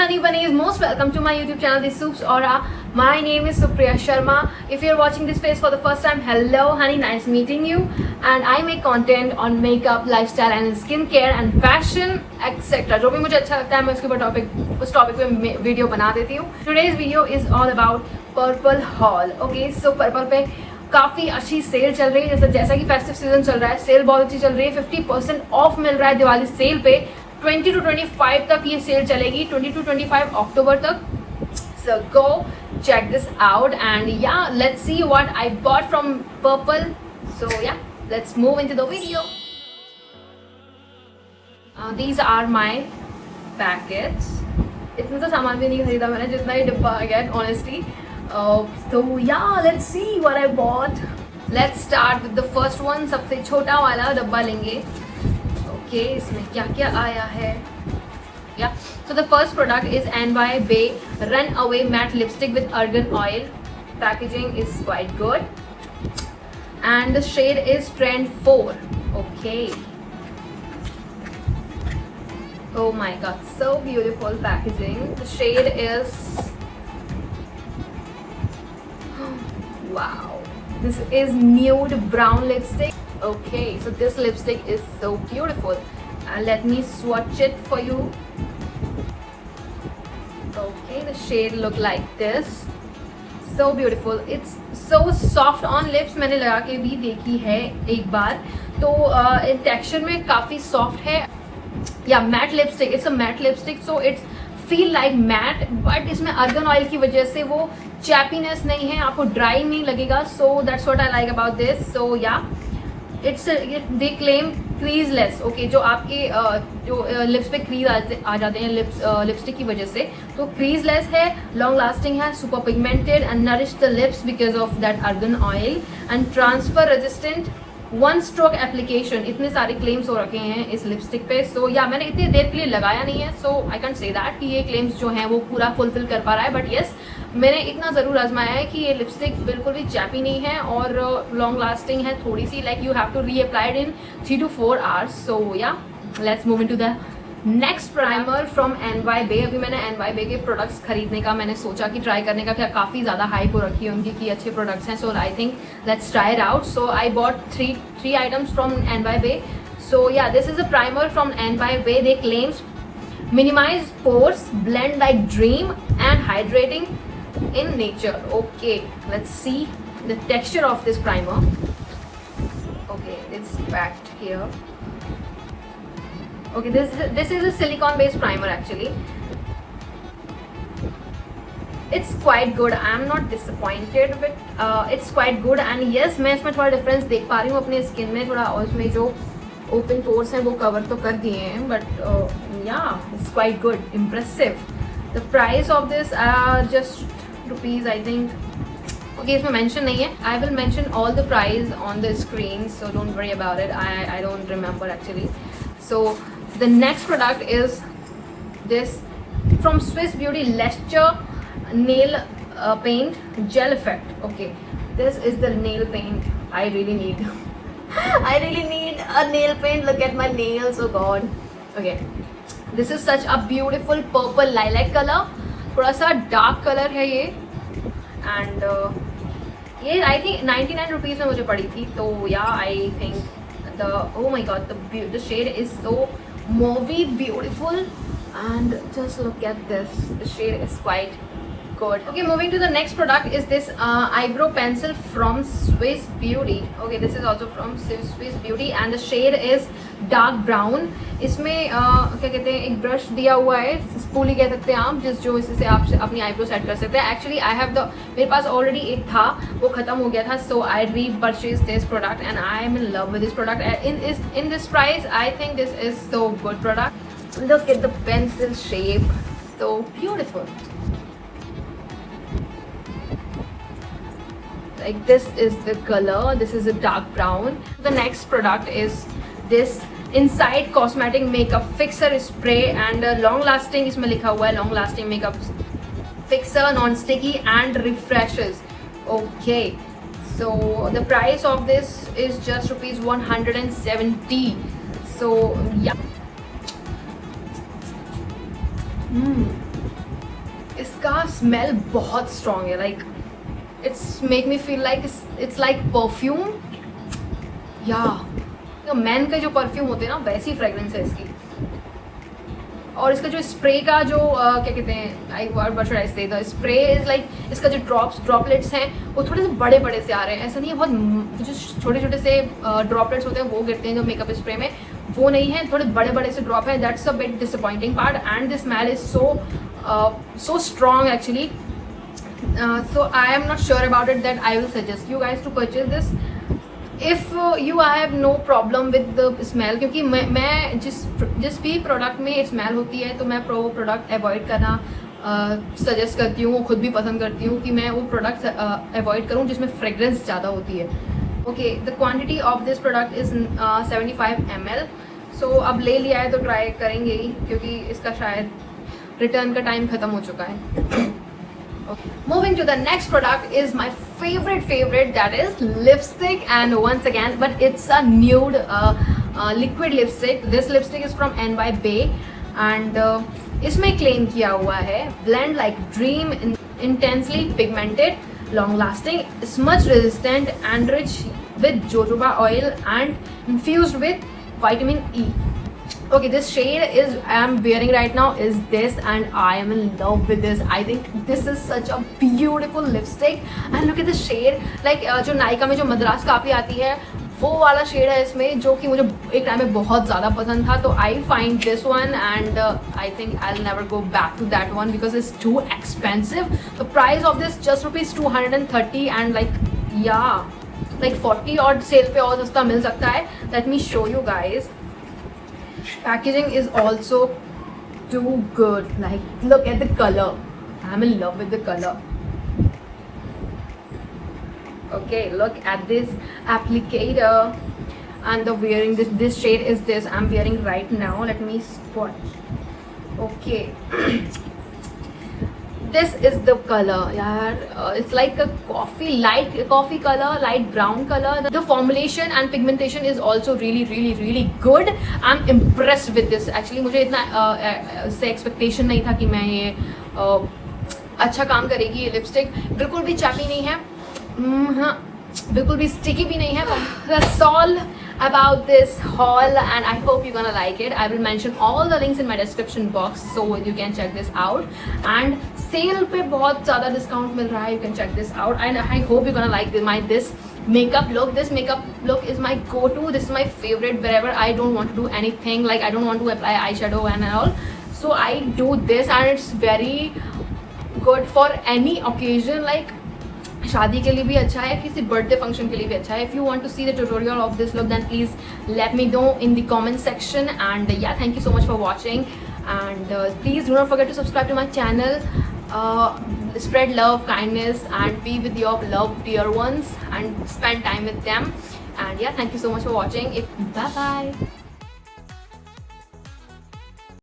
honey bunnies, most welcome to my YouTube channel, The Soups Aura. My name is Supriya Sharma. If you're watching this face for the first time, hello honey, nice meeting you. And I make content on makeup, lifestyle and skincare and fashion etc. जो भी मुझे अच्छा लगता है मैं उसके ऊपर उस टॉपिक पे वीडियो बना देती हूँ. Today's video is all about Purple haul. Okay, so Purple पे काफ़ी अच्छी सेल चल रही है. जैसा कि फेस्टिव सीजन चल रहा है, सेल बहुत अच्छी चल रही है. 50% ऑफ मिल रहा है दिवाली सेल पे. 20 to 25 तक ये सेल चलेगी, 20 to 25 अक्टूबर तक. So go check this out and yeah, let's see what I bought from Purple. So yeah, let's move into the video. These are my packets. इतना तो सामान भी नहीं खरीदा मैंने जितना ही डिब्बा आ गया honestly. So yeah, let's see what I bought. Let's start with the first one. सबसे छोटा वाला डब्बा लेंगे. Okay, इसमें क्या क्या आया है? Yeah, so the first product is NY Bay Runaway Matte Lipstick with Argan Oil. Packaging is quite good. And the shade is Trend 4. Okay. Oh my god, so beautiful packaging. The shade is... Wow. This is nude brown lipstick. Okay, so this lipstick is so beautiful. Let me swatch it for you. Okay, the shade look like this. So beautiful. It's so soft on lips. मैंने लगा के भी देखी है एक बार. तो texture में काफी soft है. Yeah, matte lipstick. It's a matte lipstick, so it's feel like matte, but इसमें argan oil की वजह से वो chappiness नहीं है, आपको dry नहीं लगेगा. So that's what I like about this. So yeah. they claim creaseless. Okay, जो आपके जो लिप्स पे क्रीज आ जाते हैं लिपस्टिक की वजह से, तो creaseless है, long lasting है, super pigmented and nourish the lips because of that argan oil and transfer resistant one stroke application. इतने सारे क्लेम्स हो रखे हैं इस लिपस्टिक पे. सो या मैंने इतनी देर के लिए लगाया नहीं है, सो आई कैंट से दैट कि ये क्लेम्स जो हैं वो पूरा फुलफिल कर पा रहा है. बट येस, मैंने इतना ज़रूर आजमाया है कि ये लिपस्टिक बिल्कुल भी चैपी नहीं है और लॉन्ग लास्टिंग है थोड़ी सी. Like you have to reapplied in 3 to 4 hours. So yeah let's move into the next primer from NY Bay. अभी मैंने NY Bay के प्रोडक्ट्स खरीदने का मैंने सोचा कि ट्राई करने का, क्या काफ़ी ज़्यादा हाइप हो रखी है उनकी कि अच्छे प्रोडक्ट्स हैं. So I think let's try it out. So I bought three items from NY Bay. So yeah this is a primer from NY Bay. They claims minimize pores, blend like dream and hydrating in nature. Okay, let's see the texture of this primer. Okay, it's packed here. Okay, this is a silicone based primer actually. It's quite good. I am not disappointed with it's quite good. And yes, मैं इसमें थोड़ा difference देख पा रही हूँ अपने skin में थोड़ा, और उसमें जो ओपन पोर्स हैं वो कवर तो कर दिए हैं, बट या it's quite good, impressive. The price of this just rupees I think. Okay, इसमें मेंशन नहीं है. I will mention all the price on the screen, so don't worry about it. I don't remember actually. So the next product is this from Swiss Beauty Lecture nail paint gel effect. Okay, this is the nail paint I really need. I really need a nail paint. Look at my nails, oh god. Okay, this is such a beautiful purple lilac color. थोड़ा सा dark color है ये, and ये I think 99 rupees में मुझे पड़ी थी. तो yeah, I think oh my god, the shade is so mauvey beautiful, and just look at this, the shade is quite good. Okay, moving to the next product is this eyebrow pencil from Swiss Beauty. Okay, this is also from Swiss Beauty and the shade is dark brown. इसमें क्या कहते हैं, एक brush दिया हुआ है, spoolie कह सकते हैं आप, जो इससे आप अपनी आईब्रो सेट कर सकते हैं. एक्चुअली आई हैव मेरे पास ऑलरेडी एक था, वो ख़त्म हो गया था. So I repurchase this product and I am in love with this product. In this price I think this is so good product. Look at the pencil shape, so beautiful. Like this is the color. This is a dark brown. The next product is this Inside Cosmetic Makeup Fixer Spray and long lasting. इसमें लिखा हुआ है long lasting makeup fixer, non sticky and refreshes. Okay, so the price of this is just rupees 170. So yeah. इसका smell बहुत strong है, like it's make me feel like it's like perfume, या man के जो perfume होते हैं ना वैसी फ्रेगरेंस है इसकी। और इसका जो स्प्रे का जो क्या कहते हैं, आई व्हाट शुड आई से, द स्प्रे इज लाइक, इसका जो ड्रॉपलेट्स हैं वो थोड़े से बड़े बड़े से आ रहे हैं, ऐसा नहीं है बहुत जो छोटे छोटे से ड्रॉपलेट्स होते हैं वो गिरते हैं जो मेकअप स्प्रे में, वो नहीं है, थोड़े बड़े बड़े से ड्रॉप है। That's a bit disappointing part and this smell is so strong actually. So I am not sure about it, that I will suggest you guys to purchase this if you have no problem with the smell, क्योंकि मैं जिस भी product में smell होती है तो मैं वो प्रोडक्ट अवॉइड करना सजेस्ट करती हूँ, खुद भी पसंद करती हूँ कि मैं वो प्रोडक्ट अवॉइड करूँ जिसमें फ्रेगरेंस ज़्यादा होती है। Okay, the quantity of this product is 75 ml। सो अब ले लिया है तो ट्राई करेंगे ही, क्योंकि इसका शायद रिटर्न का टाइम ख़त्म हो चुका है। Moving to the next product is my favorite, that is lipstick, and once again but it's a nude liquid lipstick. This lipstick is from NY Bay and इसमें claim किया हुआ है blend like dream, intensely pigmented, long lasting, smudge resistant and rich with jojoba oil and infused with vitamin E. Okay, this shade is I am wearing right now is this, and I am in love with this. I think this is such a beautiful lipstick and look at the shade, like जो नायका में जो मद्रास काफ़ी आती है वो वाला shade है इसमें, जो कि मुझे एक टाइम में बहुत ज़्यादा पसंद था। तो I find this one and I think I will never go back to that one because it's too expensive. The price of this just ₹230 and like 40 और सेल पे और सस्ता मिल सकता है। Let me show you guys. Packaging is also too good, like look at the color. I'm in love with the color. Okay, look at this applicator and the wearing, this shade is this I'm wearing right now. Let me swatch. Okay. This is the color, yaar. It's like a light coffee color, light brown color. The formulation and pigmentation is also really good. I'm impressed with this. Actually मुझे इतना से expectation नहीं था कि मैं ये अच्छा काम करेगी ये लिपस्टिक। बिल्कुल भी चैपी नहीं है, हाँ बिल्कुल भी स्टिकी भी नहीं है। That's all about this haul and I hope you're gonna like it. I will mention all the links in my description box so you can check this out. And sale पे बहुत ज़्यादा discount मिल रहा है, you can check this out. And I hope you're gonna like this makeup look. This makeup look is my go-to. This is my favorite wherever I don't want to do anything, like I don't want to apply eyeshadow and all. So I do this and it's very good for any occasion, like शादी के लिए भी अच्छा है, किसी birthday function के लिए भी अच्छा है। If you want to see the tutorial of this look then please let me know in the comment section and yeah thank you so much for watching and please do not forget to subscribe to my channel. Spread love, kindness and be with your loved dear ones and spend time with them. And yeah, thank you so much for watching. Bye bye.